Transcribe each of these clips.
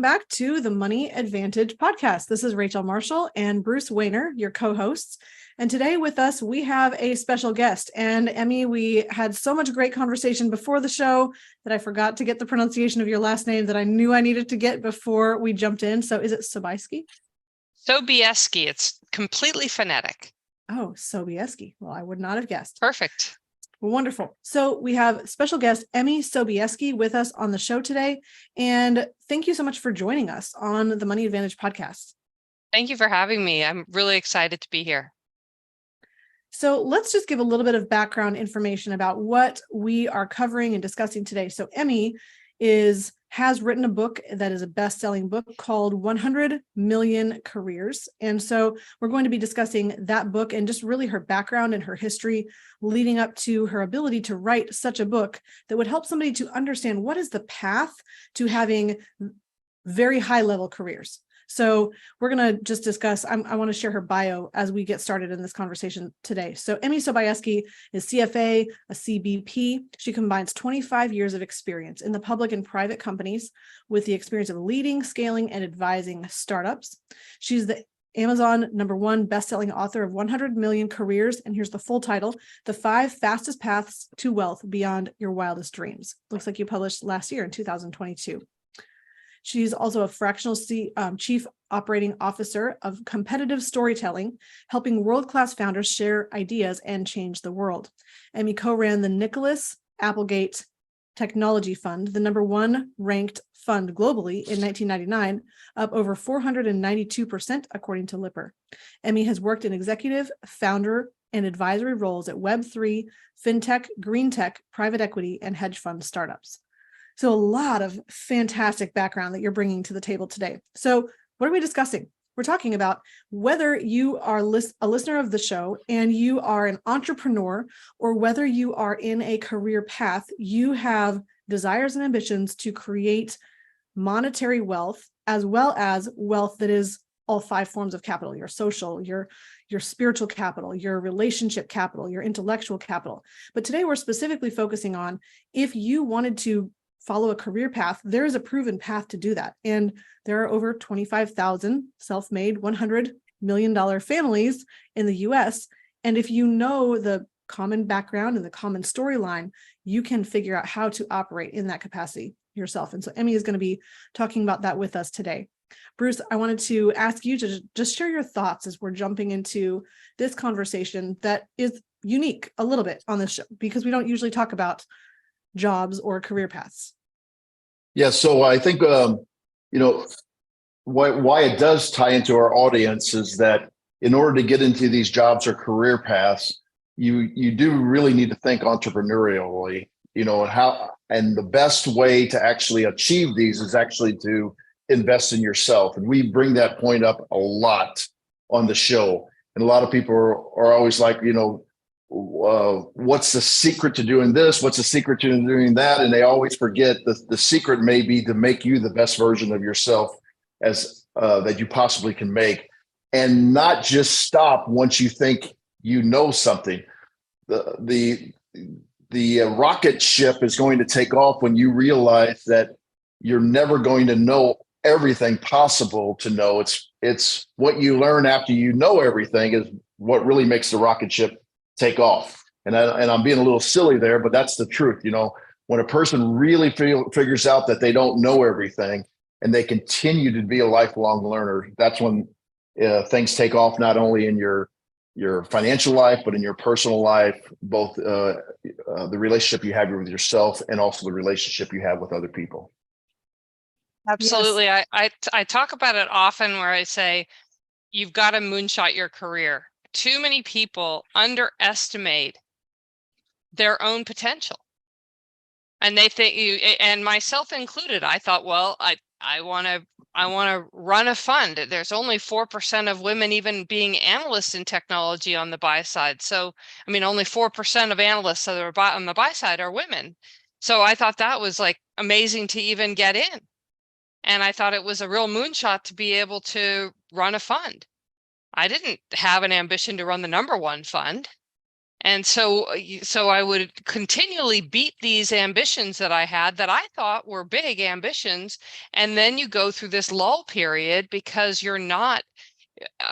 Back to the Money Advantage podcast. This is Rachel Marshall and Bruce Wayner, your co-hosts. And today with us, we have a special guest. And Emmy, we had so much great conversation before the show that I forgot to get the pronunciation of your last name that I knew I needed to get before we jumped in. So is it Sobieski? Sobieski. It's completely phonetic. Oh, Sobieski. Well, I would not have guessed. Perfect. Wonderful. So we have special guest Emmy Sobieski with us on the show today. And thank you so much for joining us on the Money Advantage podcast. Thank you for having me. I'm really excited to be here. So let's just give a little bit of background information about what we are covering and discussing today. So Emmy has written a book that is a best-selling book called 100 Million Careers. And so we're going to be discussing that book and just really her background and her history leading up to her ability to write such a book that would help somebody to understand what is the path to having very high-level careers. So we're going to just discuss, I want to share her bio as we get started in this conversation today. So Emmy Sobieski is CFA, a CBP. She combines 25 years of experience in the public and private companies with the experience of leading, scaling, and advising startups. She's the Amazon #1 best-selling author of 100 Million Careers. And here's the full title, The 5 Fastest Paths to Wealth Beyond Your Wildest Dreams. Looks like you published last year in 2022. She's also a fractional chief operating officer of competitive storytelling, helping world-class founders share ideas and change the world. Emmy co-ran the Nicholas Applegate Technology Fund, the #1 ranked fund globally in 1999, up over 492% according to Lipper. Emmy has worked in executive, founder, and advisory roles at Web3, FinTech, Green Tech, private equity, and hedge fund startups. So a lot of fantastic background that you're bringing to the table today. So what are we discussing? We're talking about whether you are a listener of the show and you are an entrepreneur, or whether you are in a career path, you have desires and ambitions to create monetary wealth, as well as wealth that is all 5 forms of capital: your social, your spiritual capital, your relationship capital, your intellectual capital. But today we're specifically focusing on if you wanted to follow a career path, there is a proven path to do that. And there are over 25,000 self-made $100 million families in the US. And if you know the common background and the common storyline, you can figure out how to operate in that capacity yourself. And so Emmy is going to be talking about that with us today. Bruce, I wanted to ask you to just share your thoughts as we're jumping into this conversation that is unique a little bit on this show, because we don't usually talk about jobs or career paths. Yeah, so I think why it does tie into our audience is that in order to get into these jobs or career paths, you do really need to think entrepreneurially, and the best way to actually achieve these is actually to invest in yourself. And we bring that point up a lot on the show. And a lot of people are always like, what's the secret to doing this? What's the secret to doing that? And they always forget the secret may be to make you the best version of yourself as that you possibly can make, and not just stop once you think you know something. The rocket ship is going to take off when you realize that you're never going to know everything possible to know. It's what you learn after you know everything is what really makes the rocket ship take off. And I'm being a little silly there, but that's the truth. When a person really figures out that they don't know everything and they continue to be a lifelong learner, that's when things take off, not only in your financial life, but in your personal life, both the relationship you have with yourself and also the relationship you have with other people. Absolutely. Yes. I talk about it often where I say, you've got to moonshot your career. Too many people underestimate their own potential. And they think and myself included, I thought, well, I want to run a fund. There's only 4% of women even being analysts in technology on the buy side. So, only 4% of analysts that are on the buy side are women. So I thought that was like amazing to even get in. And I thought it was a real moonshot to be able to run a fund. I didn't have an ambition to run the #1 fund. And so I would continually beat these ambitions that I had that I thought were big ambitions. And then you go through this lull period because you're not,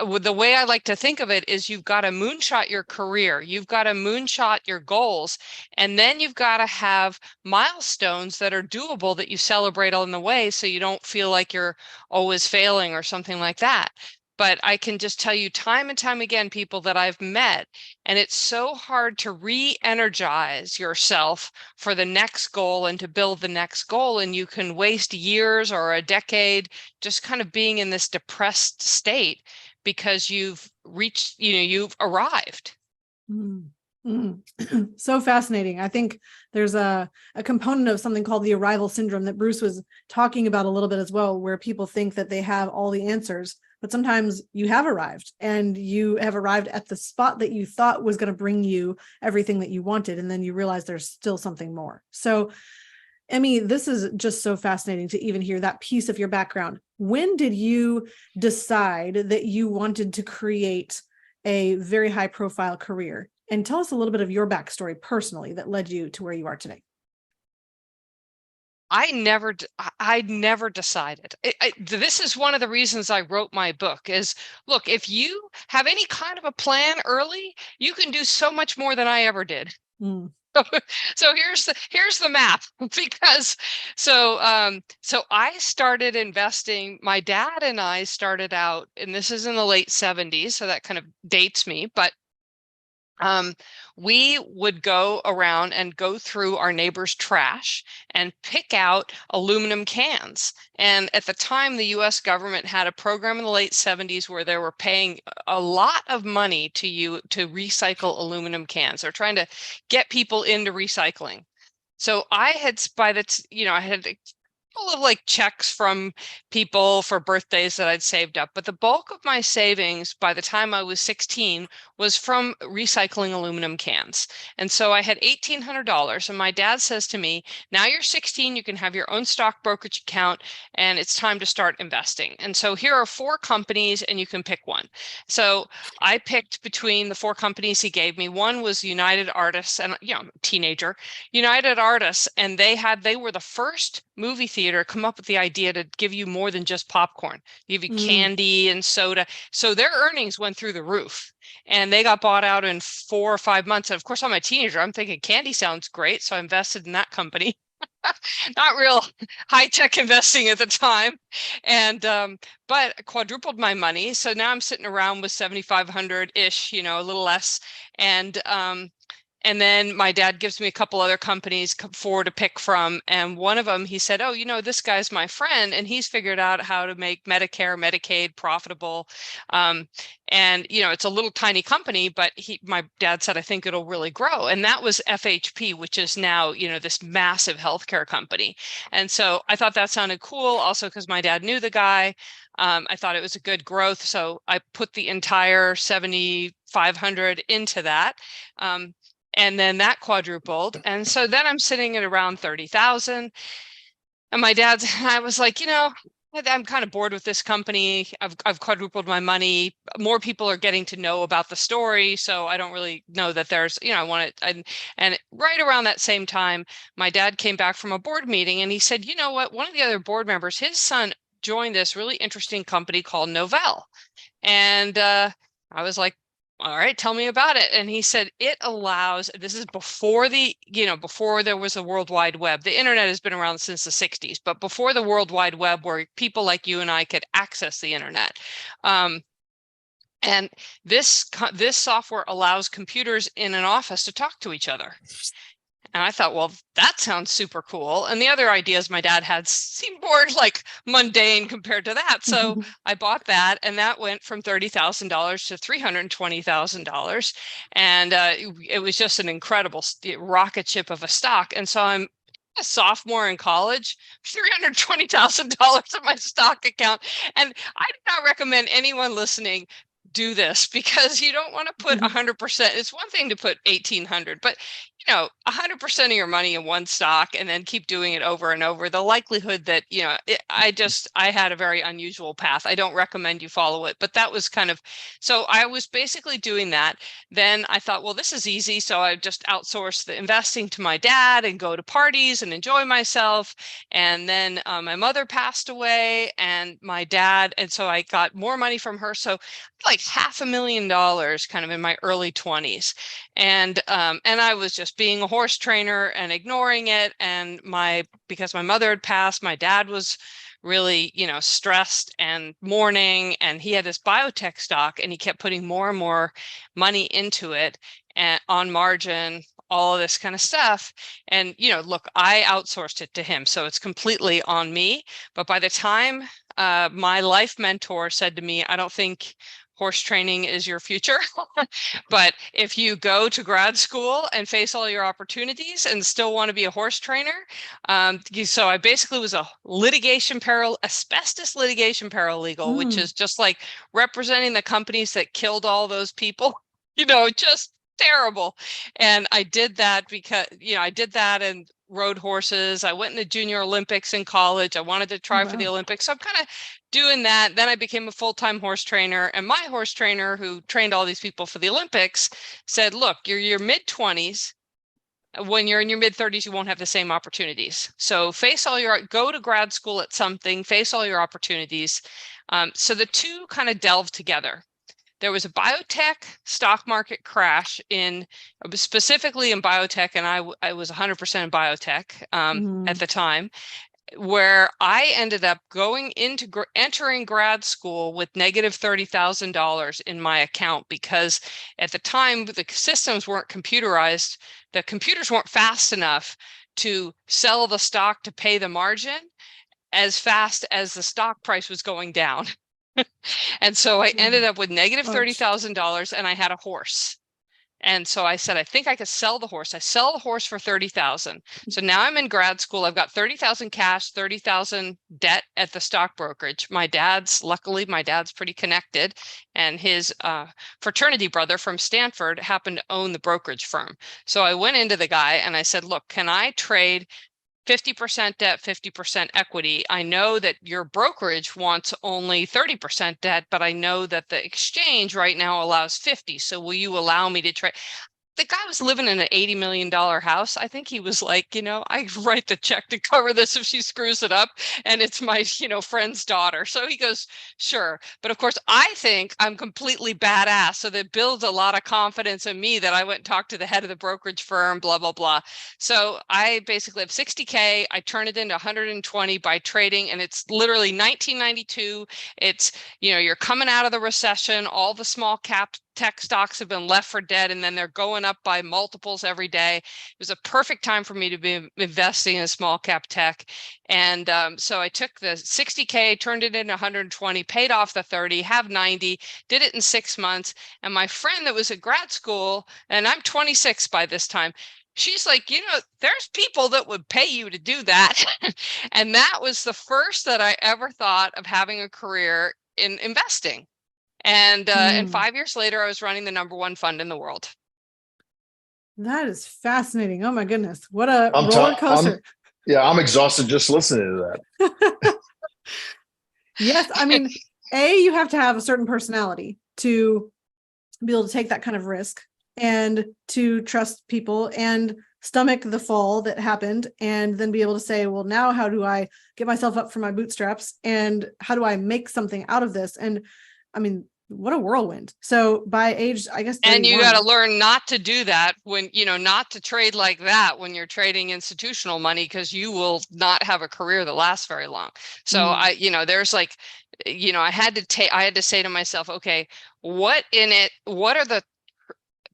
the way I like to think of it is you've got to moonshot your career. You've got to moonshot your goals. And then you've got to have milestones that are doable that you celebrate on the way so you don't feel like you're always failing or something like that. But I can just tell you time and time again, people that I've met, and it's so hard to re-energize yourself for the next goal and to build the next goal. And you can waste years or a decade just kind of being in this depressed state because you've reached, you've arrived. So fascinating. I think there's a component of something called the arrival syndrome that Bruce was talking about a little bit as well, where people think that they have all the answers, but sometimes you have arrived and you have arrived at the spot that you thought was going to bring you everything that you wanted. And then you realize there's still something more. So Emmy, this is just so fascinating to even hear that piece of your background. When did you decide that you wanted to create a very high profile career? And tell us a little bit of your backstory personally that led you to where you are today. I never decided. This is one of the reasons I wrote my book is, look, if you have any kind of a plan early, you can do so much more than I ever did. So here's the map because so I started investing. My dad and I started out, and this is in the late 70s, so that kind of dates me, but we would go around and go through our neighbor's trash and pick out aluminum cans. And at the time, the US government had a program in the late 70s where they were paying a lot of money to you to recycle aluminum cans. They're trying to get people into recycling. So I had, I had full of like checks from people for birthdays that I'd saved up. But the bulk of my savings by the time I was 16 was from recycling aluminum cans. And so I had $1,800. And my dad says to me, now you're 16, you can have your own stock brokerage account and it's time to start investing. And so here are 4 companies and you can pick one. So I picked between the 4 companies he gave me. One was United Artists, and I'm a teenager, United Artists, and they were the first movie theater come up with the idea to give you more than just popcorn, give you candy and soda. So their earnings went through the roof and they got bought out in 4 or 5 months. And of course, I'm a teenager. I'm thinking candy sounds great. So I invested in that company. Not real high-tech investing at the time. And but I quadrupled my money. So now I'm sitting around with 7,500-ish, a little less. And then my dad gives me a couple other companies, 4 to pick from. And one of them, he said, oh, this guy's my friend and he's figured out how to make Medicare, Medicaid profitable. And, it's a little tiny company, but my dad said, I think it'll really grow. And that was FHP, which is now, this massive healthcare company. And so I thought that sounded cool also because my dad knew the guy. I thought it was a good growth. So I put the entire 7,500 into that. And then that quadrupled. And so then I'm sitting at around 30,000. And I was like, I'm kind of bored with this company. I've quadrupled my money. More people are getting to know about the story. So I don't really know that there's, I want it. And right around that same time, my dad came back from a board meeting and he said, you know what? One of the other board members, his son joined this really interesting company called Novell. And I was like, all right, tell me about it. And he said, it allows, this is before before there was a World Wide Web. The internet has been around since the 60s, but before the World Wide Web where people like you and I could access the internet. And this software allows computers in an office to talk to each other. And I thought, well, that sounds super cool. And the other ideas my dad had seemed more like mundane compared to that. So I bought that and that went from $30,000 to $320,000. And it was just an incredible rocket ship of a stock. And so I'm a sophomore in college, $320,000 in my stock account. And I do not recommend anyone listening do this because you don't want to put 100%. It's one thing to put 1,800, but 100% of your money in one stock and then keep doing it over and over, the likelihood that, I had a very unusual path. I don't recommend you follow it, but that was so I was basically doing that. Then I thought, well, this is easy. So I just outsourced the investing to my dad and go to parties and enjoy myself. And then my mother passed away and so I got more money from her. So like $500,000 kind of in my early 20s. And I was just being a horse trainer and ignoring it. And because my mother had passed, my dad was really, stressed and mourning, and he had this biotech stock and he kept putting more and more money into it and on margin, all of this kind of stuff. And, look, I outsourced it to him. So it's completely on me. But by the time my life mentor said to me, I don't think horse training is your future. But if you go to grad school and face all your opportunities and still want to be a horse trainer, so I basically was a asbestos litigation paralegal, which is just like representing the companies that killed all those people, just terrible. And I did that because, I did that and rode horses. I went in the Junior Olympics in college. I wanted to try for the Olympics. So I'm kind of doing that. Then I became a full-time horse trainer. And my horse trainer, who trained all these people for the Olympics, said, look, you're your mid-20s. When you're in your mid-30s, you won't have the same opportunities. So go to grad school at something, face all your opportunities. So the two kind of delved together. There was a biotech stock market crash specifically in biotech, and I was 100% in biotech at the time, where I ended up entering grad school with negative $30,000 in my account, because at the time the systems weren't computerized, the computers weren't fast enough to sell the stock to pay the margin as fast as the stock price was going down. And so I ended up with negative $30,000, and I had a horse. And so I said, I think I could sell the horse. I sell the horse for $30,000. So now I'm in grad school. I've got $30,000 cash, $30,000 debt at the stock brokerage. Luckily, my dad's pretty connected, and his fraternity brother from Stanford happened to own the brokerage firm. So I went into the guy and I said, look, can I trade 50% debt, 50% equity? I know that your brokerage wants only 30% debt, but I know that the exchange right now allows 50. So will you allow me to trade? The guy was living in an $80 million house. I think he was like, I write the check to cover this if she screws it up, and it's my, friend's daughter. So he goes, sure. But of course, I think I'm completely badass. So that builds a lot of confidence in me that I went and talked to the head of the brokerage firm, blah, blah, blah. So I basically have 60K. I turn it into 120 by trading, and it's literally 1992. It's, you're coming out of the recession. All the small cap tech stocks have been left for dead, and then they're going up by multiples every day. It was a perfect time for me to be investing in small cap tech. And so I took the 60K, turned it into 120, paid off the 30, have 90, did it in 6 months. And my friend that was at grad school, and I'm 26 by this time, she's like, there's people that would pay you to do that. And that was the first that I ever thought of having a career in investing. And 5 years later, I was running the #1 fund in the world. That is fascinating. Oh my goodness. What a roller coaster. I'm exhausted just listening to that. Yes. I mean, you have to have a certain personality to be able to take that kind of risk and to trust people and stomach the fall that happened, and then be able to say, well, now how do I get myself up from my bootstraps, and how do I make something out of this? And I mean, what a whirlwind. So by age, I guess, 31, and you got to learn not to do that when, not to trade like that when you're trading institutional money, because you will not have a career that lasts very long. So there's like, I had to say to myself, okay, what are the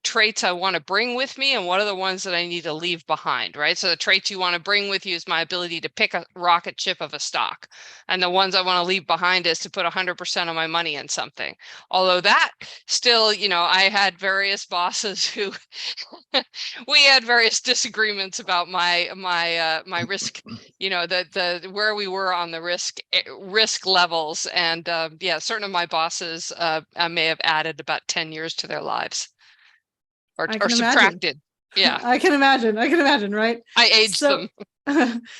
traits I want to bring with me, and what are the ones that I need to leave behind, right? So the traits you want to bring with you is my ability to pick a rocket ship of a stock, and the ones I want to leave behind is to put 100% of my money in something. Although that still, I had various bosses who we had various disagreements about my risk, the where we were on the risk levels, and certain of my bosses I may have added about 10 years to their lives. Or subtracted. Yeah. I can imagine, right? I aged them.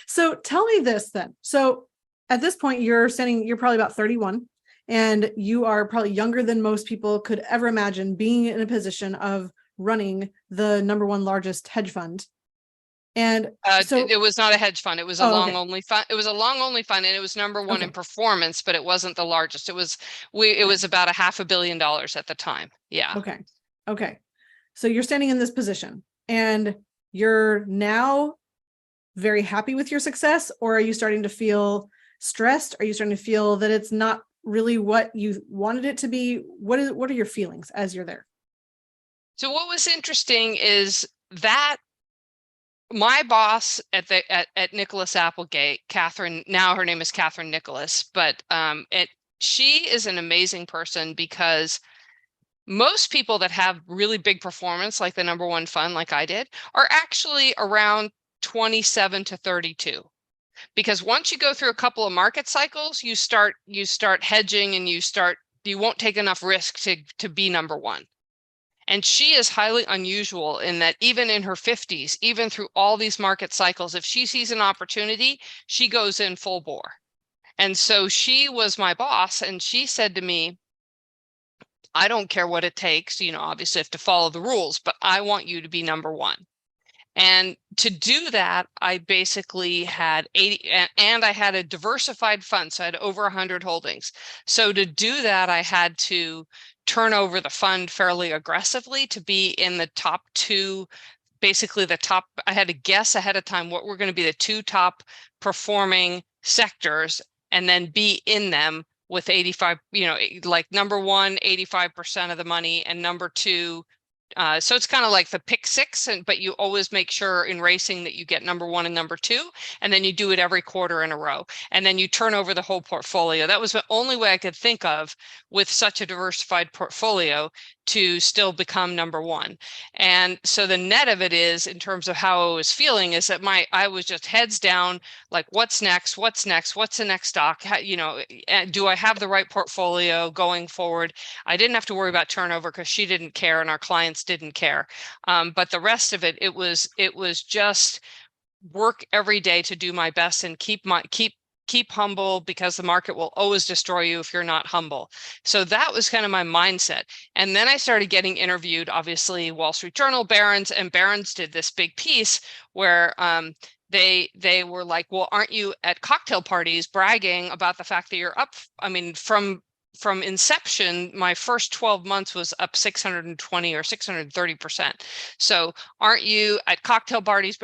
So tell me this then. So at this point, you're probably about 31, and you are probably younger than most people could ever imagine being in a position of running the #1 largest hedge fund. And so it was not a hedge fund. It was a okay. long-only fund. It was a long-only fund, and it was #1 in Okay. performance, but it wasn't the largest. It was about $500 million at the time. Yeah. Okay. Okay. So you're standing in this position, and you're now very happy with your success, or are you starting to feel stressed? Are you starting to feel that it's not really what you wanted it to be? What are your feelings as you're there? So what was interesting is that my boss at Nicholas Applegate, Catherine, now her name is Catherine Nicholas, but she is an amazing person, because most people that have really big performance, like the #1 fund, like I did, are actually around 27 to 32. Because once you go through a couple of market cycles, you start hedging, and you won't take enough risk to be #1. And she is highly unusual in that even in her 50s, even through all these market cycles, if she sees an opportunity, she goes in full bore. And so she was my boss, and she said to me, I don't care what it takes, obviously I have to follow the rules, but I want you to be #1. And to do that, I basically had 80, and I had a diversified fund. So I had over 100 holdings. So to do that, I had to turn over the fund fairly aggressively to be in the top two, basically I had to guess ahead of time what were going to be the 2 top performing sectors, and then be in them with 85, like #1, 85% of the money, and #2, so it's kind of like the pick 6, but you always make sure in racing that you get #1 and #2, and then you do it every quarter in a row, and then you turn over the whole portfolio. That was the only way I could think of with such a diversified portfolio to still become #1. And so the net of it is, in terms of how I was feeling, is that I was just heads down, like, what's next? What's next? What's the next stock? Do I have the right portfolio going forward? I didn't have to worry about turnover because she didn't care and our clients didn't care. But the rest of it, it was just work every day to do my best and keep humble, because the market will always destroy you if you're not humble. So that was kind of my mindset. And then I started getting interviewed, obviously Wall Street Journal, Barron's, and Barron's did this big piece where they were like, well, aren't you at cocktail parties bragging about the fact that you're up? I mean, from inception, my first 12 months was up 620 or 630%. So aren't you at cocktail parties?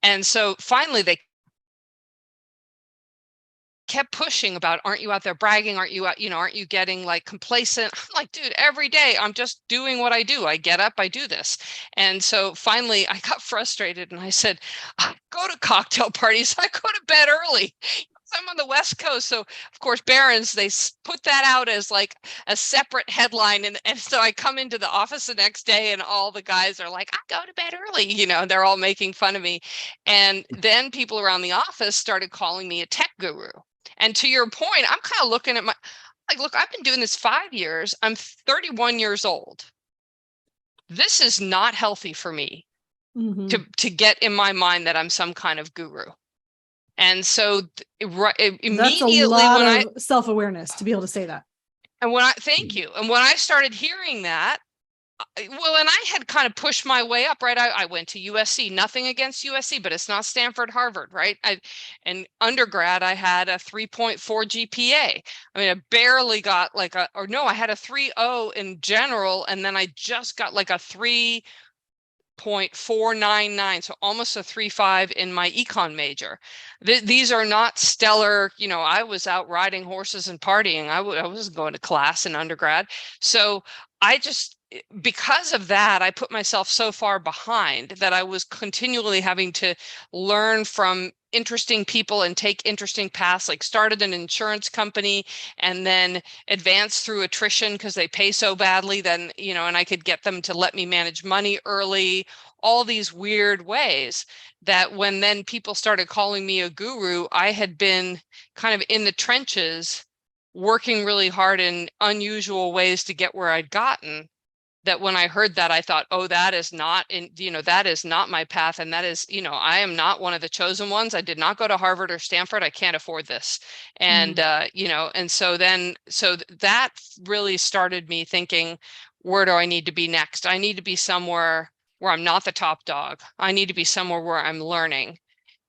And so finally they kept pushing about, aren't you out there bragging? Aren't you out, aren't you getting like complacent? I'm like, dude, every day I'm just doing what I do. I get up, I do this. And so finally I got frustrated and I said, I go to cocktail parties, I go to bed early. I'm on the West Coast. So of course, Barron's, they put that out as like a separate headline. And so I come into the office the next day and all the guys are like, I go to bed early, they're all making fun of me. And then people around the office started calling me a tech guru. And to your point, I'm kind of looking at look, I've been doing this 5 years. I'm 31 years old. This is not healthy for me to get in my mind that I'm some kind of guru. And so immediately, that's a lot of self-awareness to be able to say that. And thank you. And when I started hearing that, well, and I had kind of pushed my way up, right? I went to USC, nothing against USC, but it's not Stanford, Harvard, right? In undergrad, I had a 3.4 GPA. I mean, I barely got I had a 3.0 in general, and then I just got like a 3.499, so almost a 3.5 in my econ major. These are not stellar, I was out riding horses and partying. I wasn't going to class in undergrad. So because of that, I put myself so far behind that I was continually having to learn from interesting people and take interesting paths, like started an insurance company and then advanced through attrition because they pay so badly, then, and I could get them to let me manage money early, all these weird ways that when then people started calling me a guru, I had been kind of in the trenches, working really hard in unusual ways to get where I'd gotten, that when I heard that, I thought, oh, that is not that is not my path. And that is, I am not one of the chosen ones. I did not go to Harvard or Stanford. I can't afford this. And, and so that really started me thinking, where do I need to be next? I need to be somewhere where I'm not the top dog. I need to be somewhere where I'm learning.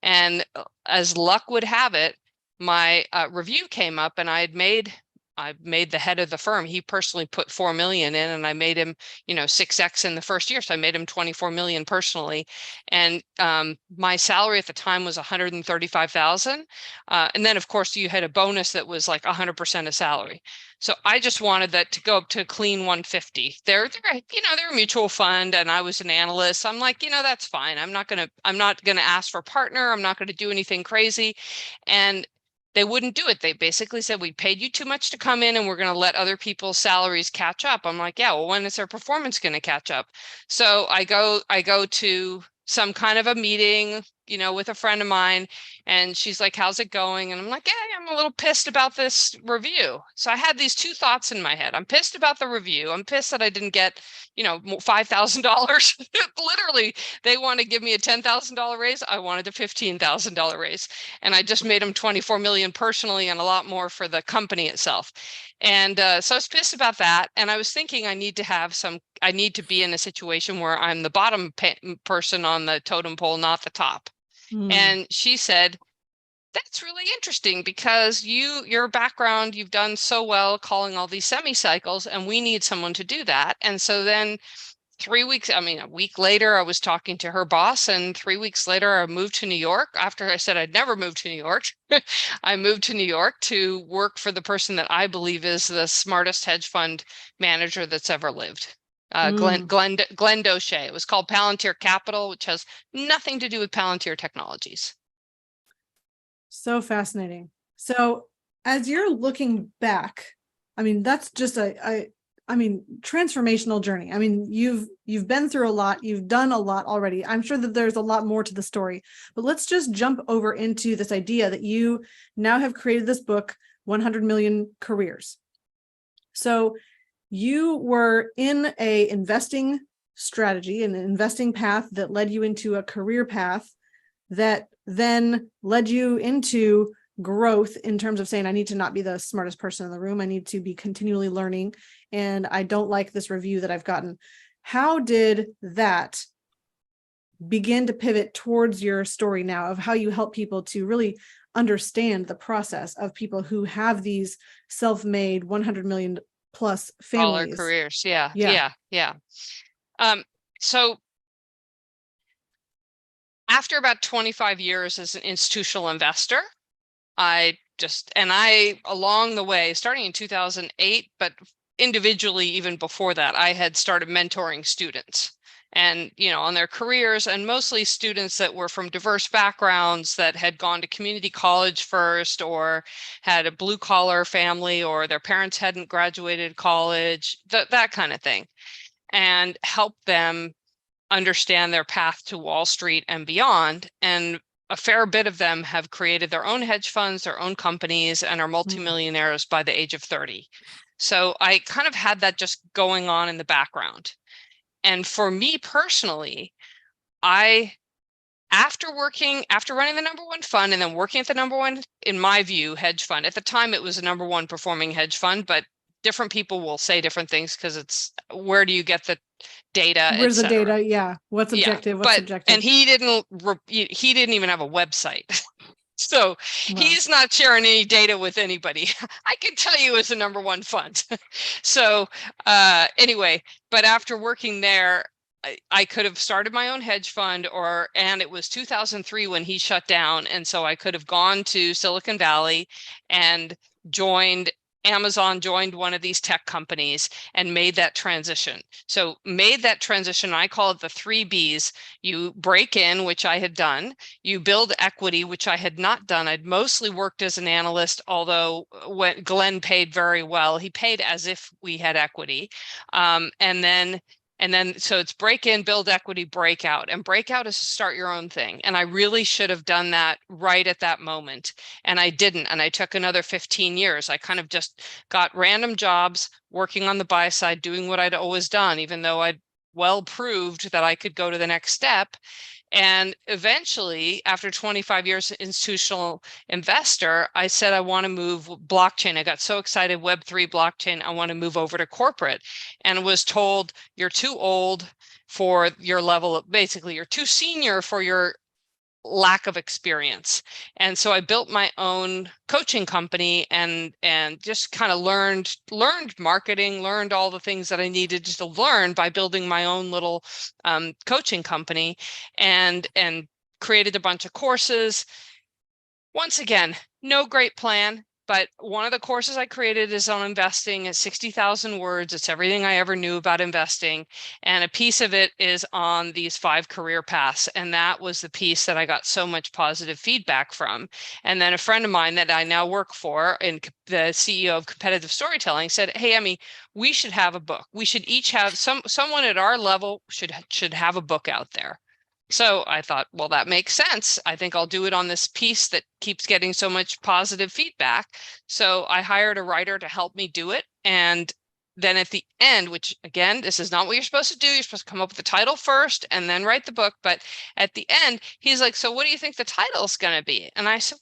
And as luck would have it, my review came up, and I made the head of the firm. He personally put 4 million in, and I made him, 6x in the first year. So I made him 24 million personally. And my salary at the time was 135,000. And then of course you had a bonus that was like 100% of salary. So I just wanted that to go up to a clean 150. They're a mutual fund, and I was an analyst. I'm like, that's fine. I'm not gonna ask for a partner. I'm not gonna do anything crazy. And they wouldn't do it. They basically said, we paid you too much to come in, and we're going to let other people's salaries catch up. I'm like, yeah, well, when is their performance going to catch up? So I go to some kind of a meeting, with a friend of mine, and she's like, how's it going? And I'm like, yeah, I'm a little pissed about this review. So I had these two thoughts in my head. I'm pissed about the review. I'm pissed that I didn't get, $5,000. Literally, they want to give me a $10,000 raise. I wanted a $15,000 raise. And I just made them 24 million personally, and a lot more for the company itself. And so I was pissed about that. And I was thinking I need to be in a situation where I'm the bottom person on the totem pole, not the top. And she said, that's really interesting, because your background, you've done so well calling all these semi-cycles, and we need someone to do that. And so then a week later, I was talking to her boss, and 3 weeks later, I moved to New York. After I said I'd never moved to New York, I moved to New York to work for the person that I believe is the smartest hedge fund manager that's ever lived. Glenn Doche. It was called Palantir Capital, which has nothing to do with Palantir Technologies. So fascinating. So as you're looking back, that's just transformational journey. You've been through a lot, you've done a lot already. I'm sure that there's a lot more to the story, but let's just jump over into this idea that you now have created this book, 100 Million Careers. So you were in a investing strategy, an investing path that led you into a career path that then led you into growth in terms of saying, I need to not be the smartest person in the room. I need to be continually learning. And I don't like this review that I've gotten. How did that begin to pivot towards your story now of how you help people to really understand the process of people who have these self-made 100 million plus families? All our careers. Yeah. So after about 25 years as an institutional investor, along the way, starting in 2008, but individually, even before that, I had started mentoring students and, on their careers, and mostly students that were from diverse backgrounds, that had gone to community college first, or had a blue collar family, or their parents hadn't graduated college, that kind of thing, and help them understand their path to Wall Street and beyond. And a fair bit of them have created their own hedge funds, their own companies, and are multimillionaires by the age of 30. So I kind of had that just going on in the background. And for me personally, after running the number one fund and then working at the number one, in my view, hedge fund, at the time it was the number one performing hedge fund, but different people will say different things because it's, where do you get the data? Where's the data? Yeah. What's objective? What's subjective? And he didn't even have a website. So he's not sharing any data with anybody. I can tell you it's the number one fund. So anyway, but after working there, I could have started my own hedge fund, and it was 2003 when he shut down. And so I could have gone to Silicon Valley and joined one of these tech companies and made that transition. So made that transition. I call it the 3 Bs. You break in, which I had done. You build equity, which I had not done. I'd mostly worked as an analyst, although when Glenn paid very well, he paid as if we had equity. And And then, so it's break in, build equity, breakout. And breakout is to start your own thing. And I really should have done that right at that moment. And I didn't. And I took another 15 years. I kind of just got random jobs working on the buy side, doing what I'd always done, even though I'd well proved that I could go to the next step. And eventually, after 25 years as an institutional investor, I said, I want to move blockchain. I got so excited, Web3 blockchain, I want to move over to corporate, and was told, you're too old for your level of, basically, you're too senior for your lack of experience. And so I built my own coaching company and just kind of learned marketing, learned all the things that I needed to learn by building my own little coaching company, and created a bunch of courses. Once again, no great plan, but one of the courses I created is on investing at 60,000 words. It's everything I ever knew about investing. And a piece of it is on these 5 career paths. And that was the piece that I got so much positive feedback from. And then a friend of mine that I now work for, and the CEO of Competitive Storytelling, said, hey, Emmy, we should have a book. We should each have someone at our level should have a book out there. So I thought, well, that makes sense. I think I'll do it on this piece that keeps getting so much positive feedback. So I hired a writer to help me do it. And then at the end, which again, this is not what you're supposed to do. You're supposed to come up with the title first and then write the book. But at the end, he's like, so what do you think the title's going to be? And I said,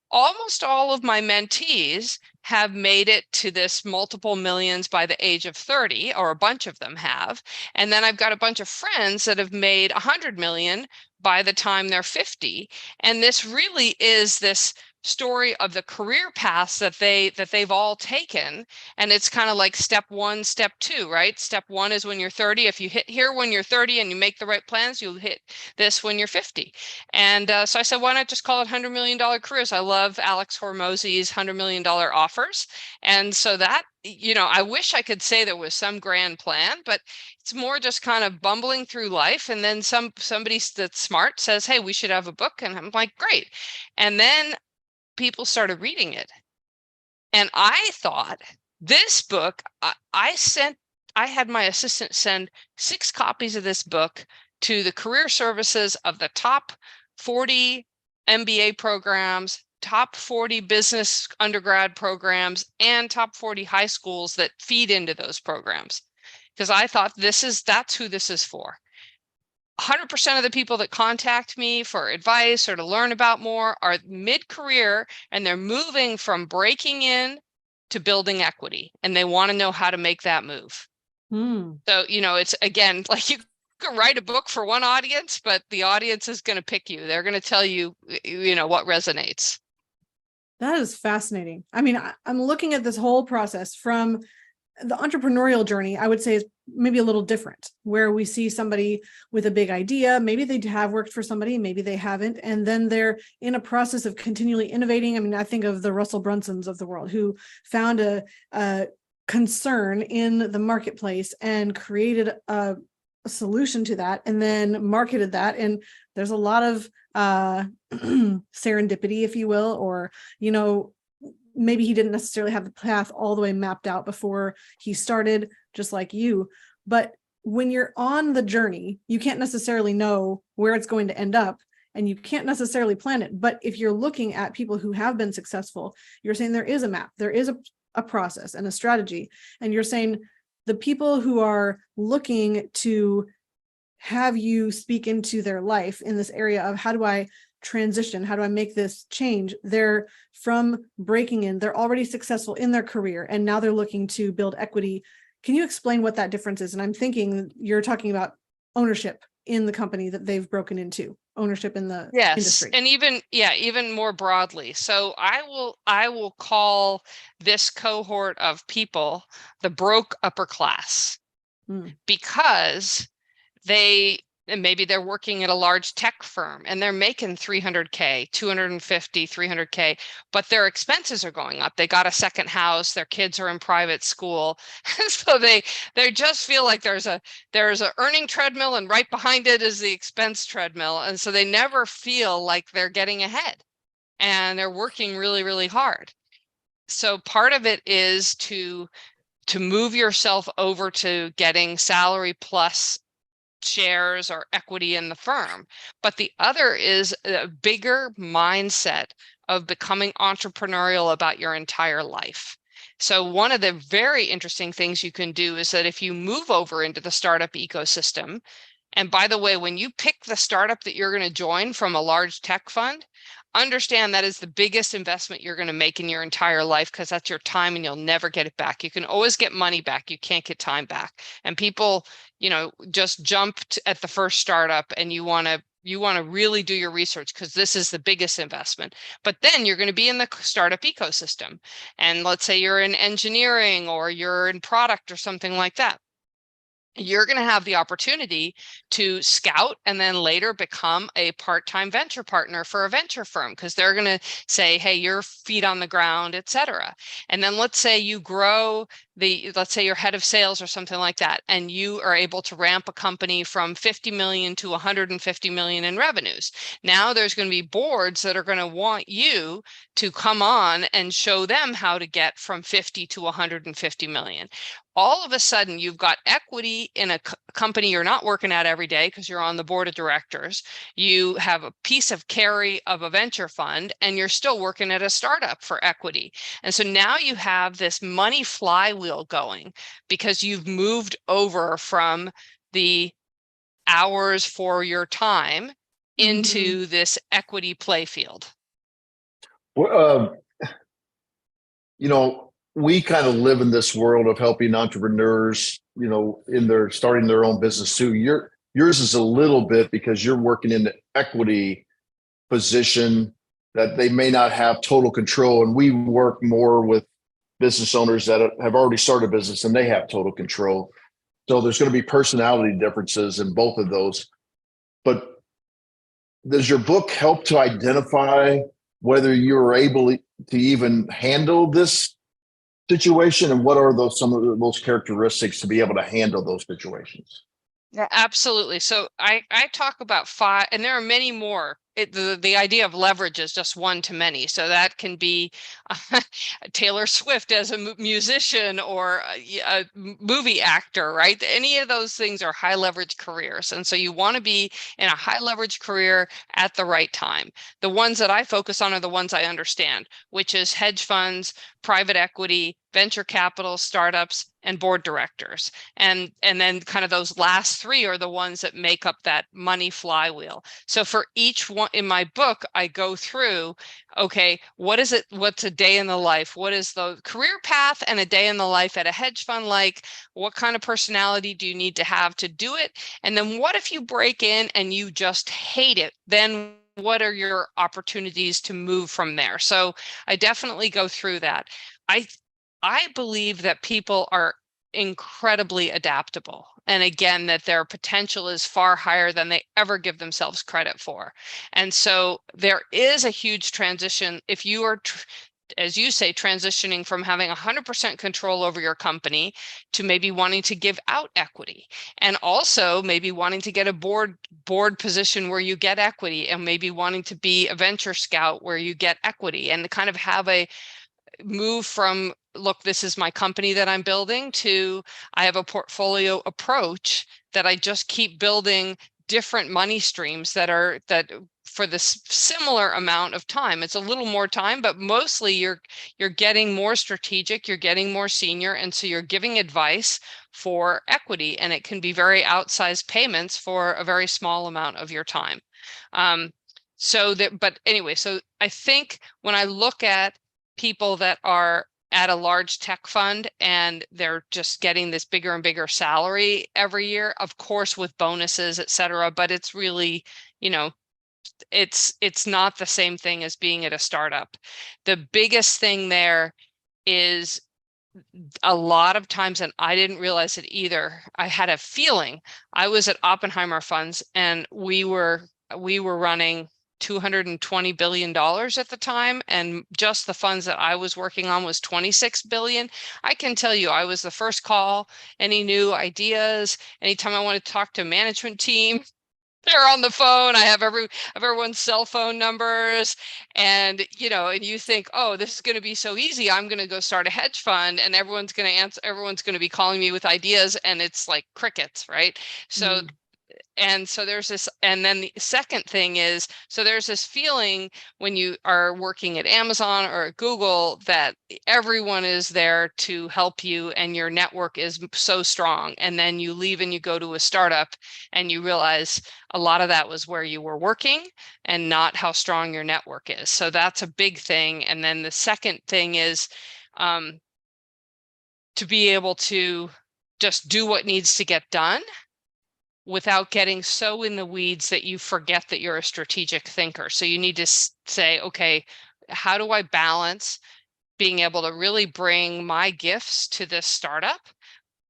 almost all of my mentees have made it to this multiple millions by the age of 30, or a bunch of them have. And then I've got a bunch of friends that have made 100 million by the time they're 50. And this really is this story of the career paths that they've all taken. And it's kind of like step 1, step 2, right? Step 1 is when you're 30. If you hit here when you're 30 and you make the right plans, you'll hit this when you're 50. And so I said, why not just call it $100 million careers? I love Alex Hormozi's $100 million offers. And so that, I wish I could say there was some grand plan, but it's more just kind of bumbling through life. And then somebody that's smart says, hey, we should have a book. And I'm like, great. And then people started reading it. And I thought, this book, I had my assistant send 6 copies of this book to the career services of the top 40 MBA programs, top 40 business undergrad programs, and top 40 high schools that feed into those programs. Because I thought that's who this is for. 100% of the people that contact me for advice or to learn about more are mid-career, and they're moving from breaking in to building equity, and they want to know how to make that move. So, it's, again, like you can write a book for one audience, but the audience is going to pick you. They're going to tell you, what resonates. That is fascinating. I mean, I'm looking at this whole process from the entrepreneurial journey. I would say is maybe a little different, where we see somebody with a big idea. Maybe they have worked for somebody, maybe they haven't. And then they're in a process of continually innovating. I mean, I think of the Russell Brunsons of the world who found a concern in the marketplace and created a solution to that and then marketed that. And there's a lot of serendipity, if you will, or, maybe he didn't necessarily have the path all the way mapped out before he started, just like you. But when you're on the journey, you can't necessarily know where it's going to end up, and you can't necessarily plan it. But if you're looking at people who have been successful, you're saying there is a map, there is a process and a strategy. And you're saying the people who are looking to have you speak into their life in this area of how do I transition, how do I make this change, they're from breaking in, they're already successful in their career, and now they're looking to build equity. Can you explain what that difference is? And I'm thinking you're talking about ownership in the company that they've broken into, ownership in the industry. And even more broadly. So I will call this cohort of people the broke upper class, because maybe they're working at a large tech firm and they're making 300K, 250, 300K, but their expenses are going up. They got a second house, their kids are in private school. So they just feel like there's a earning treadmill, and right behind it is the expense treadmill. And so they never feel like they're getting ahead, and they're working really, really hard. So part of it is to to move yourself over to getting salary plus shares or equity in the firm. But the other is a bigger mindset of becoming entrepreneurial about your entire life. So one of the very interesting things you can do is that if you move over into the startup ecosystem, and by the way, when you pick the startup that you're going to join from a large tech fund, understand that is the biggest investment you're going to make in your entire life, because that's your time and you'll never get it back. You can always get money back. You can't get time back. And people, just jumped at the first startup, and you want to really do your research, because this is the biggest investment. But then you're going to be in the startup ecosystem. And let's say you're in engineering or you're in product or something like that. You're going to have the opportunity to scout and then later become a part-time venture partner for a venture firm, because they're going to say, hey, your feet on the ground, et cetera. And then let's say you grow let's say you're head of sales or something like that, and you are able to ramp a company from 50 million to 150 million in revenues. Now there's going to be boards that are going to want you to come on and show them how to get from 50 to 150 million. All of a sudden, you've got equity in a company you're not working at every day because you're on the board of directors. You have a piece of carry of a venture fund, and you're still working at a startup for equity. And so now you have this money flywheel going, because you've moved over from the hours for your time into this equity play field. Well, we kind of live in this world of helping entrepreneurs, in starting their own business too. Yours is a little bit because you're working in the equity position that they may not have total control. And we work more with business owners that have already started a business and they have total control. So there's going to be personality differences in both of those. But does your book help to identify whether you're able to even handle this situation, and what are some of those characteristics to be able to handle those situations? Yeah, absolutely. So I talk about 5, and there are many more. The idea of leverage is just one to many. So that can be Taylor Swift as a musician or a movie actor, right? Any of those things are high leverage careers. And so you want to be in a high leverage career at the right time. The ones that I focus on are the ones I understand, which is hedge funds, private equity, venture capital, startups, and board directors. And then kind of those last 3 are the ones that make up that money flywheel. So for each one in my book, I go through, okay, what's a day in the life? What is the career path and a day in the life at a hedge fund like? What kind of personality do you need to have to do it? And then what if you break in and you just hate it? Then what are your opportunities to move from there? So I definitely go through that. I believe that people are incredibly adaptable. And again, that their potential is far higher than they ever give themselves credit for. And so there is a huge transition. If you are, as you say, transitioning from having 100% control over your company to maybe wanting to give out equity, and also maybe wanting to get a board position where you get equity, and maybe wanting to be a venture scout where you get equity, and kind of have a move from, look, this is my company that I'm building, to I have a portfolio approach that I just keep building different money streams that for this similar amount of time. It's a little more time, but mostly you're getting more strategic, you're getting more senior, and so you're giving advice for equity, and it can be very outsized payments for a very small amount of your time. But anyway, so I think when I look at people that are at a large tech fund and they're just getting this bigger and bigger salary every year, of course, with bonuses, et cetera, but it's really, it's not the same thing as being at a startup. The biggest thing there is a lot of times, and I didn't realize it either, I had a feeling. I was at Oppenheimer Funds, and we were running $220 billion at the time, and just the funds that I was working on was 26 billion. I can tell you, I was the first call. Any new ideas, anytime I want to talk to a management team, they're on the phone. I have everyone's cell phone numbers, and and you think, oh, this is going to be so easy. I'm going to go start a hedge fund, and everyone's going to answer. Everyone's going to be calling me with ideas, and it's like crickets, right? So and so there's this, and then the second thing is, so there's this feeling when you are working at Amazon or at Google that everyone is there to help you and your network is so strong. And then you leave and you go to a startup and you realize a lot of that was where you were working and not how strong your network is. So that's a big thing. And then the second thing is to be able to just do what needs to get done without getting so in the weeds that you forget that you're a strategic thinker. So you need to say, okay, how do I balance being able to really bring my gifts to this startup,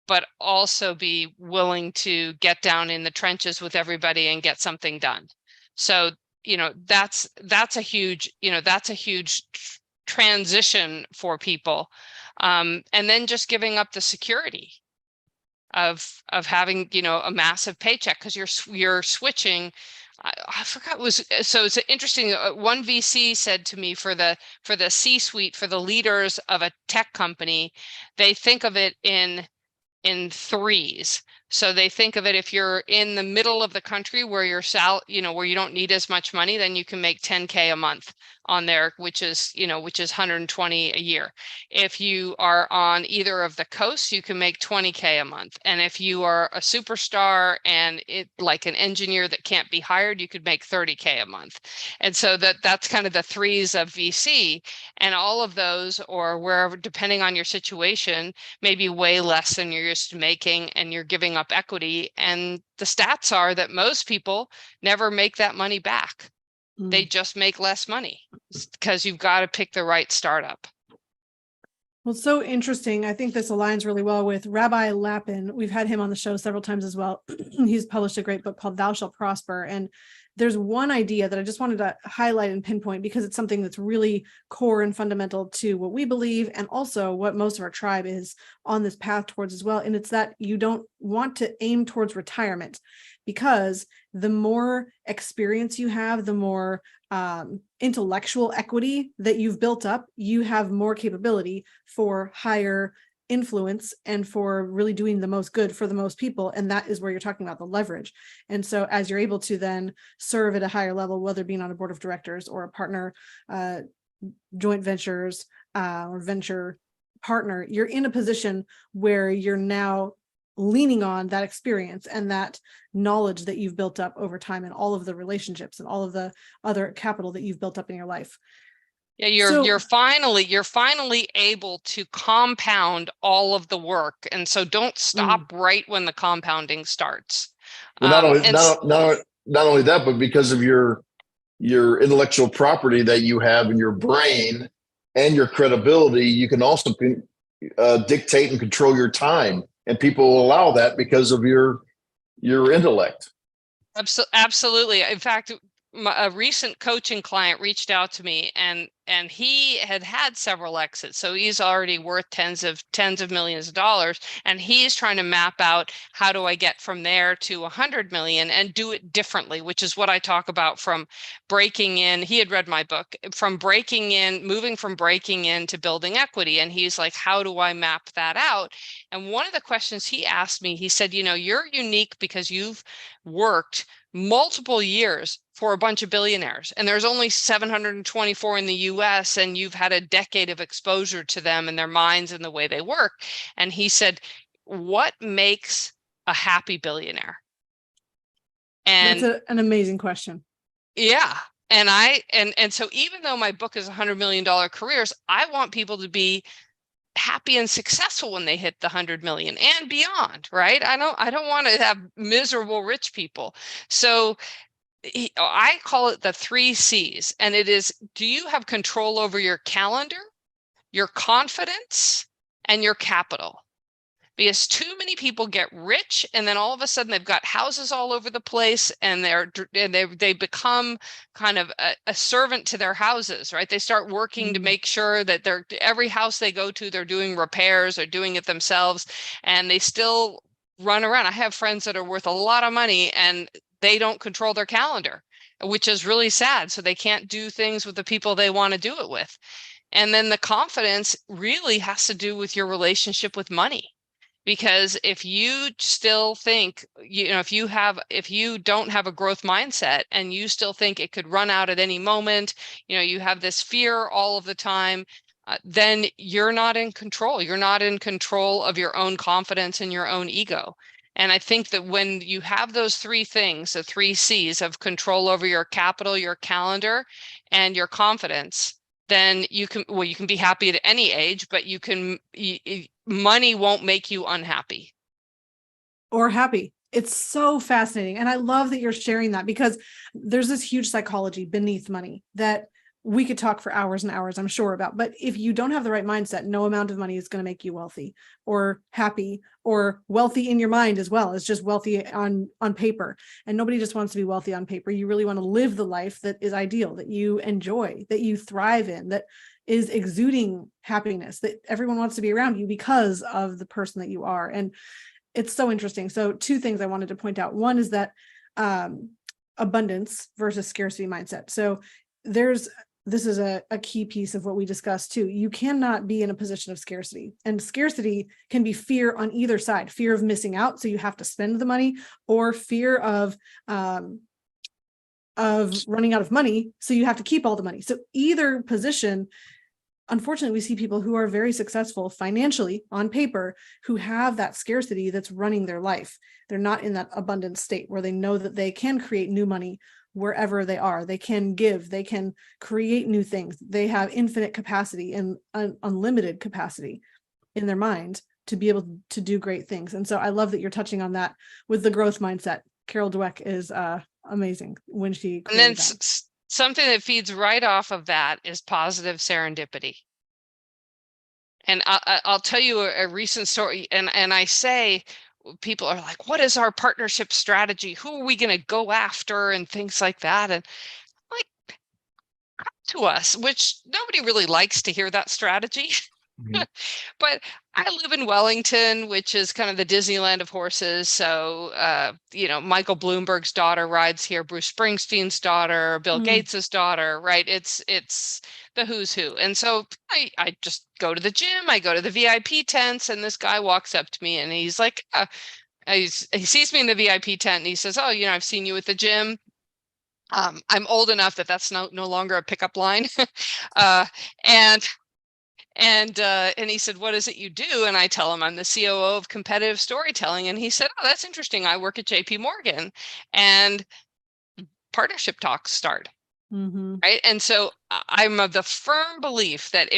but also be willing to get down in the trenches with everybody and get something done? So, that's a huge, transition for people. And then just giving up the security of having a massive paycheck, because you're switching. I forgot, so it's interesting. One VC said to me, for the C-suite, for the leaders of a tech company, they think of it in threes. So they think of it, if you're in the middle of the country where where you don't need as much money, then you can make 10K a month on there, which is 120 a year. If you are on either of the coasts, you can make 20K a month. And if you are a superstar and like an engineer that can't be hired, you could make 30K a month. And so that's kind of the threes of VC, and all of those, or wherever, depending on your situation, maybe way less than you're used to making, and you're giving up equity. And the stats are that most people never make that money back. They just make less money, because you've got to pick the right startup. Well, it's so interesting. I think this aligns really well with Rabbi Lapin. We've had him on the show several times as well. He's published a great book called Thou Shalt Prosper. And there's one idea that I just wanted to highlight and pinpoint, because it's something that's really core and fundamental to what we believe, and also what most of our tribe is on this path towards as well. And it's that you don't want to aim towards retirement, because the more experience you have, the more intellectual equity that you've built up, you have more capability for higher influence and for really doing the most good for the most people. And that is where you're talking about the leverage. And so as you're able to then serve at a higher level, whether being on a board of directors or a partner, joint ventures, or venture partner, you're in a position where you're now leaning on that experience and that knowledge that you've built up over time, and all of the relationships and all of the other capital that you've built up in your life. Yeah, you're finally able to compound all of the work, and so don't stop right when the compounding starts. Well, not only that, but because of your intellectual property that you have in your brain and your credibility, you can also dictate and control your time, and people will allow that because of your intellect. Absolutely. In fact, a recent coaching client reached out to me, and he had several exits. So he's already worth tens of millions of dollars. And he's trying to map out, how do I get from there to 100 million and do it differently, which is what I talk about, from breaking in. He had read my book, moving from breaking in to building equity. And he's like, how do I map that out? And one of the questions he asked me, he said, you're unique because you've worked multiple years for a bunch of billionaires, and there's only 724 in the US, and you've had a decade of exposure to them and their minds and the way they work. And he said, what makes a happy billionaire? And that's an amazing question. Yeah. And so even though my book is $100 million careers, I want people to be happy and successful when they hit the 100 million and beyond, right? I don't want to have miserable rich people. So I call it the 3 C's, and it is, do you have control over your calendar, your confidence, and your capital? Because too many people get rich, and then all of a sudden they've got houses all over the place, and they become kind of a servant to their houses, right? They start working to make sure that every house they go to, they're doing repairs, they're doing it themselves, and they still run around. I have friends that are worth a lot of money, and they don't control their calendar, which is really sad. So they can't do things with the people they want to do it with. And then the confidence really has to do with your relationship with money. Because if you still think, if you don't have a growth mindset and you still think it could run out at any moment, you have this fear all of the time, then you're not in control. You're not in control of your own confidence and your own ego. And I think that when you have those three things, the 3 C's of control over your capital, your calendar, and your confidence, then you can be happy at any age, but money won't make you unhappy. Or happy. It's so fascinating. And I love that you're sharing that, because there's this huge psychology beneath money that we could talk for hours and hours, I'm sure, about. But if you don't have the right mindset, no amount of money is going to make you wealthy or happy, or wealthy in your mind as well. It's just wealthy on paper. And nobody just wants to be wealthy on paper. You really want to live the life that is ideal, that you enjoy, that you thrive in, that is exuding happiness, that everyone wants to be around you because of the person that you are. And it's so interesting. So 2 things I wanted to point out. One is that abundance versus scarcity mindset. So this is a key piece of what we discussed too. You cannot be in a position of scarcity, and scarcity can be fear on either side: fear of missing out, so you have to spend the money, or fear of running out of money, so you have to keep all the money. So either position, unfortunately, we see people who are very successful financially on paper who have that scarcity that's running their life. They're not in that abundant state where they know that they can create new money wherever they are. They can give, they can create new things. They have infinite capacity and unlimited capacity in their mind to be able to do great things. And so I love that you're touching on that with the growth mindset. Carol Dweck is amazing when she created And then that. Something that feeds right off of that is positive serendipity. And I'll tell you a recent story. And I say, people are like, what is our partnership strategy? Who are we going to go after? And things like that. And like, come to us, which nobody really likes to hear that strategy. Mhm. But I live in Wellington, which is kind of the Disneyland of horses. So, Michael Bloomberg's daughter rides here, Bruce Springsteen's daughter, Bill Gates's daughter, right? It's the who's who. And so I just go to the gym, I go to the VIP tents, and this guy walks up to me and he's like, he sees me in the VIP tent and he says, oh, I've seen you at the gym. I'm old enough that's no longer a pickup line. And he said, what is it you do? And I tell him I'm the COO of competitive storytelling. And he said, oh, that's interesting. I work at JP Morgan. And partnership talks start. Mm-hmm. Right. And so I'm of the firm belief that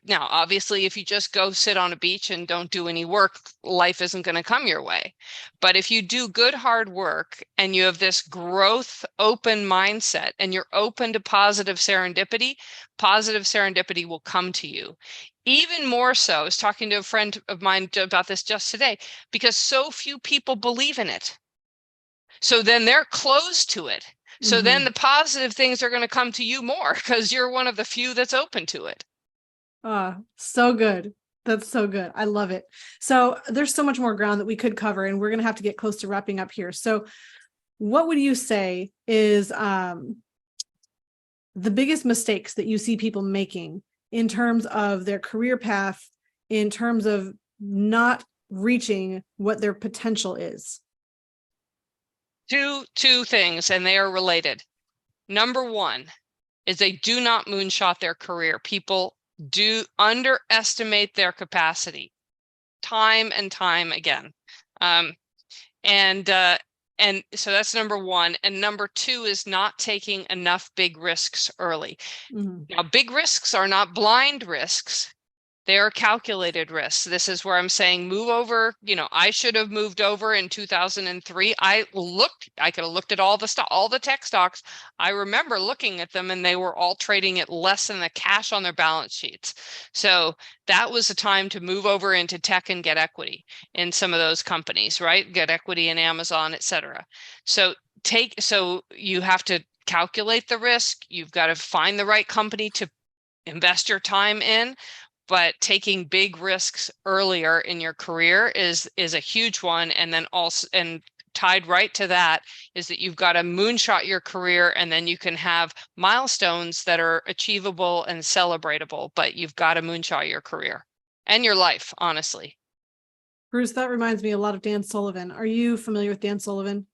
obviously, if you just go sit on a beach and don't do any work, life isn't going to come your way. But if you do good, hard work and you have this growth open mindset and you're open to positive serendipity will come to you. Even more so, I was talking to a friend of mine about this just today, because so few people believe in it. So then they're closed to it. So then the positive things are going to come to you more because you're one of the few that's open to it. So good. That's so good. I love it. So there's so much more ground that we could cover, and we're going to have to get close to wrapping up here. So what would you say is the biggest mistakes that you see people making in terms of their career path, in terms of not reaching what their potential is? Two things, and they are related. Number one is they do not moonshot their career. People do underestimate their capacity time and time again. And so that's number one. And number two is not taking enough big risks early. Now, big risks are not blind risks. They are calculated risks. This is where I'm saying move over. I should have moved over in 2003. I could have looked at all the tech stocks. I remember looking at them and they were all trading at less than the cash on their balance sheets. So that was the time to move over into tech and get equity in some of those companies, right? Get equity in Amazon, et cetera. So you have to calculate the risk. You've got to find the right company to invest your time in. But taking big risks earlier in your career is a huge one. And then also, and tied right to that is that you've got to moonshot your career, and then you can have milestones that are achievable and celebratable, but you've got to moonshot your career and your life, honestly. Bruce, that reminds me a lot of Dan Sullivan. Are you familiar with Dan Sullivan?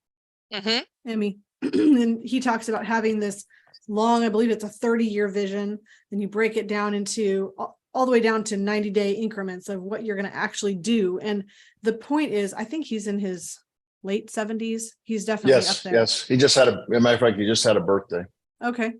Mm-hmm. Emmy. And he talks about having this long, I believe it's a 30-year vision, and you break it down into all the way down to 90-day increments of what you're going to actually do. And the point is, I think he's in his late 70s. He's definitely up there. Yes. He just had a matter of fact, he just had a birthday. Okay.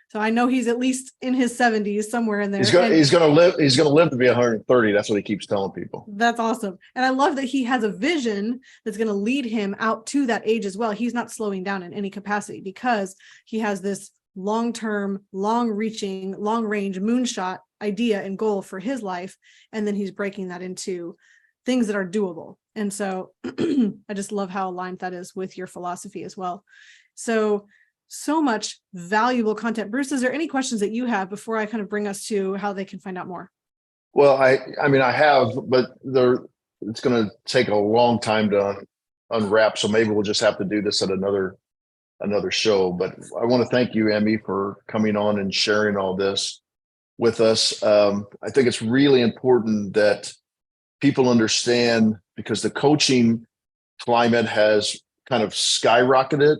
So I know he's at least in his 70s, somewhere in there. He's going to live to be 130. That's what he keeps telling people. That's awesome. And I love that he has a vision that's going to lead him out to that age as well. He's not slowing down in any capacity because he has this long-term, long-reaching, long-range moonshot idea and goal for his life. And then he's breaking that into things that are doable. And so I just love how aligned that is with your philosophy as well. So much valuable content. Bruce, is there any questions that you have before I kind of bring us to how they can find out more? Well, I mean, I have, but it's going to take a long time to unwrap. So maybe we'll just have to do this at another show. But I want to thank you, Emmy, for coming on and sharing all this with us. I think it's really important that people understand, because the coaching climate has kind of skyrocketed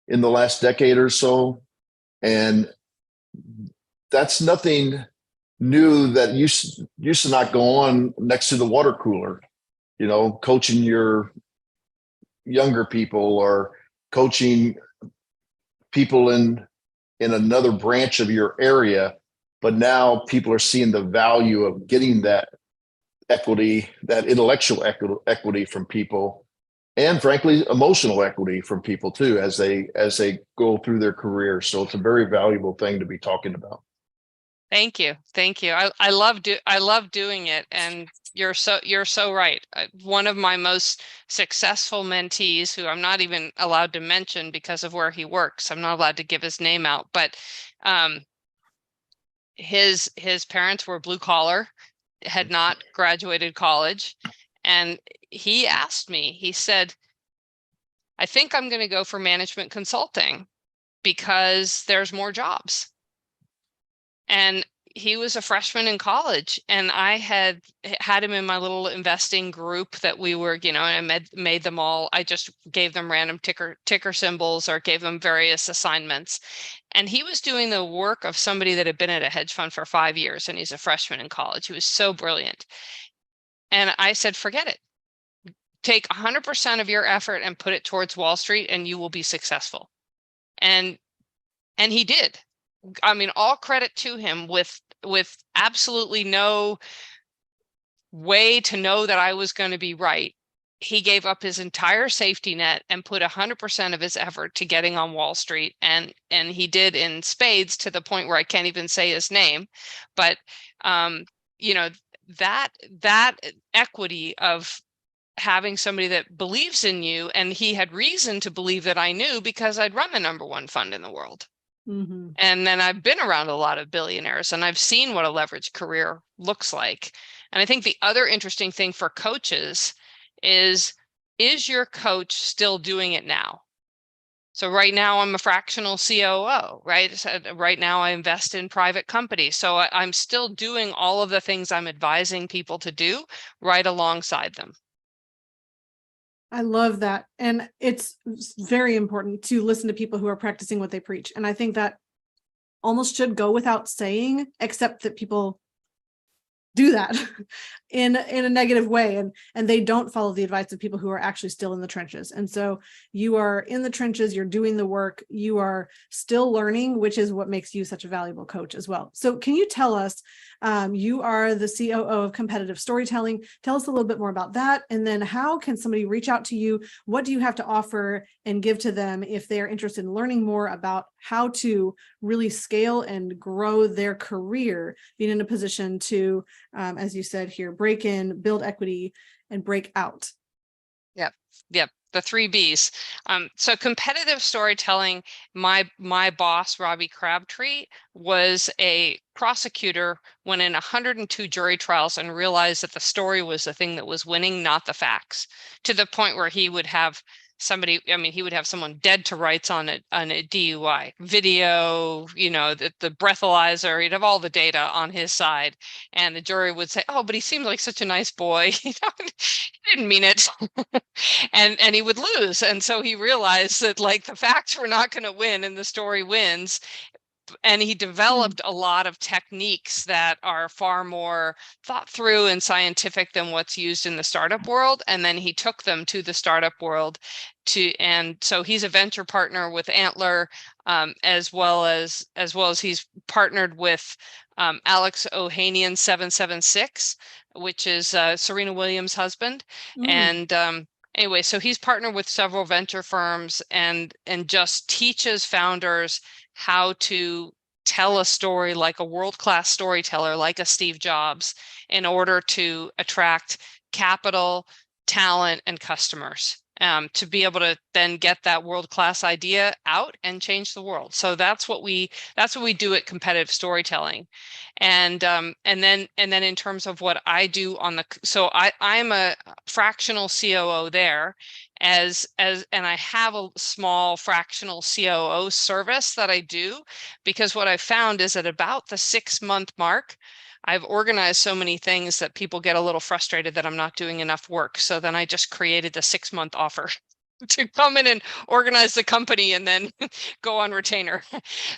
in the last decade or so. And that's nothing new that used to not go on next to the water cooler, coaching your younger people or coaching people in another branch of your area. But now people are seeing the value of getting that equity, that intellectual equity from people, and frankly, emotional equity from people too, as they go through their career. So it's a very valuable thing to be talking about. Thank you. I love doing it, and you're so right. One of my most successful mentees, who I'm not even allowed to mention because of where he works, I'm not allowed to give his name out, but his parents were blue collar, had not graduated college, and he asked me, he said, I think I'm going to go for management consulting because there's more jobs. And he was a freshman in college, and I had him in my little investing group that we were, and I made them all. I just gave them random ticker symbols or gave them various assignments. And he was doing the work of somebody that had been at a hedge fund for 5 years, and he's a freshman in college. He was so brilliant. And I said, forget it. Take 100% of your effort and put it towards Wall Street, and you will be successful. And he did. I mean, all credit to him, with absolutely no way to know that I was going to be right. He gave up his entire safety net and put 100% of his effort to getting on Wall Street. And he did in spades, to the point where I can't even say his name. But, that equity of having somebody that believes in you, and he had reason to believe that I knew because I'd run the #1 fund in the world. Mm-hmm. And then I've been around a lot of billionaires, and I've seen what a leveraged career looks like. And I think the other interesting thing for coaches is your coach still doing it now? So right now I'm a fractional COO, right? So right now I invest in private companies. So I'm still doing all of the things I'm advising people to do right alongside them. I love that. And it's very important to listen to people who are practicing what they preach. And I think that almost should go without saying, except that people do that in a negative way, and they don't follow the advice of people who are actually still in the trenches. And so you are in the trenches, you're doing the work, you are still learning, which is what makes you such a valuable coach as well. So can you tell us, you are the COO of Competitive Storytelling. Tell us a little bit more about that. And then how can somebody reach out to you? What do you have to offer and give to them if they're interested in learning more about how to really scale and grow their career, being in a position to, as you said here, break in, build equity, and break out? Yep. The 3 Bs. So competitive storytelling, my boss, Robbie Crabtree, was a prosecutor when in 102 jury trials, and realized that the story was the thing that was winning, not the facts, to the point where he would have somebody, I mean, he would have someone dead to rights on a DUI video, the breathalyzer, he'd have all the data on his side. And the jury would say, oh, but he seemed like such a nice boy. He didn't mean it. and he would lose. And so he realized that like the facts were not going to win and the story wins. And he developed a lot of techniques that are far more thought through and scientific than what's used in the startup world. And then he took them to the startup world and so he's a venture partner with Antler, as well as he's partnered with Alex Ohanian 776, which is Serena Williams' husband. And anyway, so he's partnered with several venture firms and just teaches founders how to tell a story like a world-class storyteller, like a Steve Jobs, in order to attract capital, talent, and customers, to be able to then get that world-class idea out and change the world. So that's what we do at Competitive Storytelling. And then in terms of what I do I'm a fractional COO there, and I have a small fractional COO service that I do, because what I found is at about the 6-month mark, I've organized so many things that people get a little frustrated that I'm not doing enough work. So then I just created the 6-month offer to come in and organize the company and then go on retainer.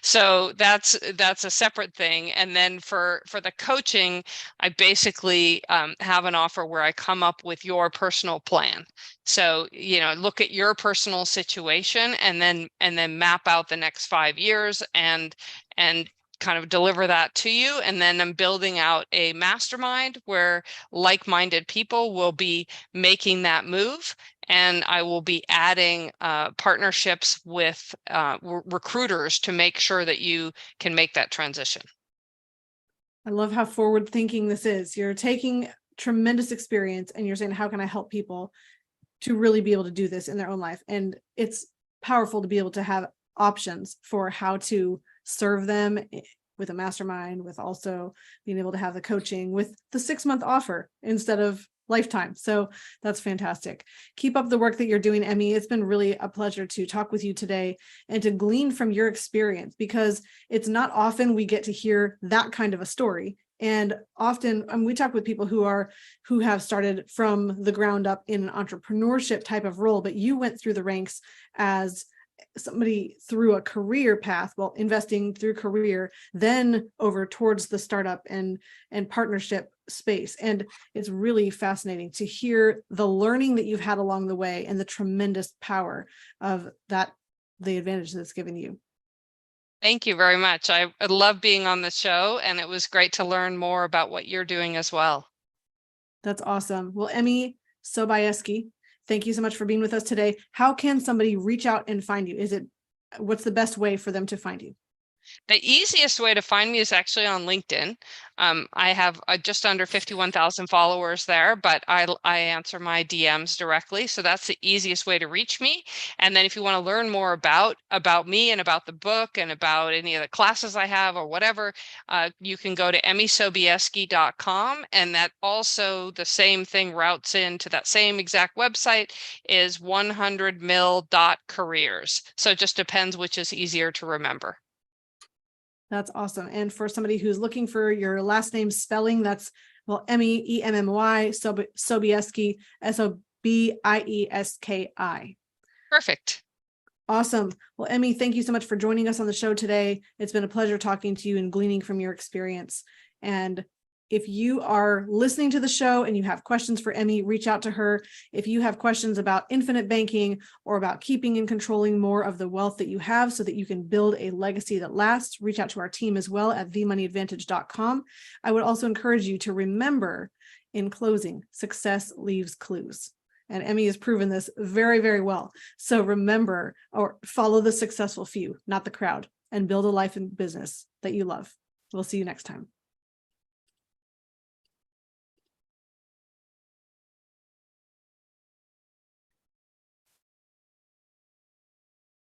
So that's a separate thing. And then for the coaching, I basically have an offer where I come up with your personal plan. So, look at your personal situation and then map out the next 5 years and kind of deliver that to you. And then I'm building out a mastermind where like-minded people will be making that move. And I will be adding partnerships with recruiters to make sure that you can make that transition. I love how forward thinking this is. You're taking tremendous experience and you're saying, how can I help people to really be able to do this in their own life? And it's powerful to be able to have options for how to serve them with a mastermind, with also being able to have the coaching with the 6-month offer instead of lifetime. So that's fantastic. Keep up the work that you're doing, Emmy. It's been really a pleasure to talk with you today and to glean from your experience, because it's not often we get to hear that kind of a story. And often we talk with people who have started from the ground up in an entrepreneurship type of role, but you went through the ranks as somebody through a career path, well, investing through career, then over towards the startup and partnership space. And it's really fascinating to hear the learning that you've had along the way and the tremendous power of that, the advantage that's given you. Thank you very much. I love being on the show, and it was great to learn more about what you're doing as well. That's awesome. Well, Emmy Sobieski, thank you so much for being with us today. How can somebody reach out and find you? What's the best way for them to find you? The easiest way to find me is actually on LinkedIn. I have just under 51,000 followers there, but I answer my DMs directly. So that's the easiest way to reach me. And then if you want to learn more about me and about the book and about any of the classes I have or whatever, you can go to emmysobieski.com. And that also the same thing routes into that same exact website is 100mil.careers. So it just depends which is easier to remember. That's awesome. And for somebody who's looking for your last name spelling, that's, well, Emmy, Emmy, Sobieski, Sobieski. Perfect. Awesome. Well, Emmy, thank you so much for joining us on the show today. It's been a pleasure talking to you and gleaning from your experience. And if you are listening to the show and you have questions for Emmy, reach out to her. If you have questions about infinite banking or about keeping and controlling more of the wealth that you have so that you can build a legacy that lasts, reach out to our team as well at themoneyadvantage.com. I would also encourage you to remember, in closing, success leaves clues. And Emmy has proven this very, very well. So remember, or follow the successful few, not the crowd, and build a life and business that you love. We'll see you next time.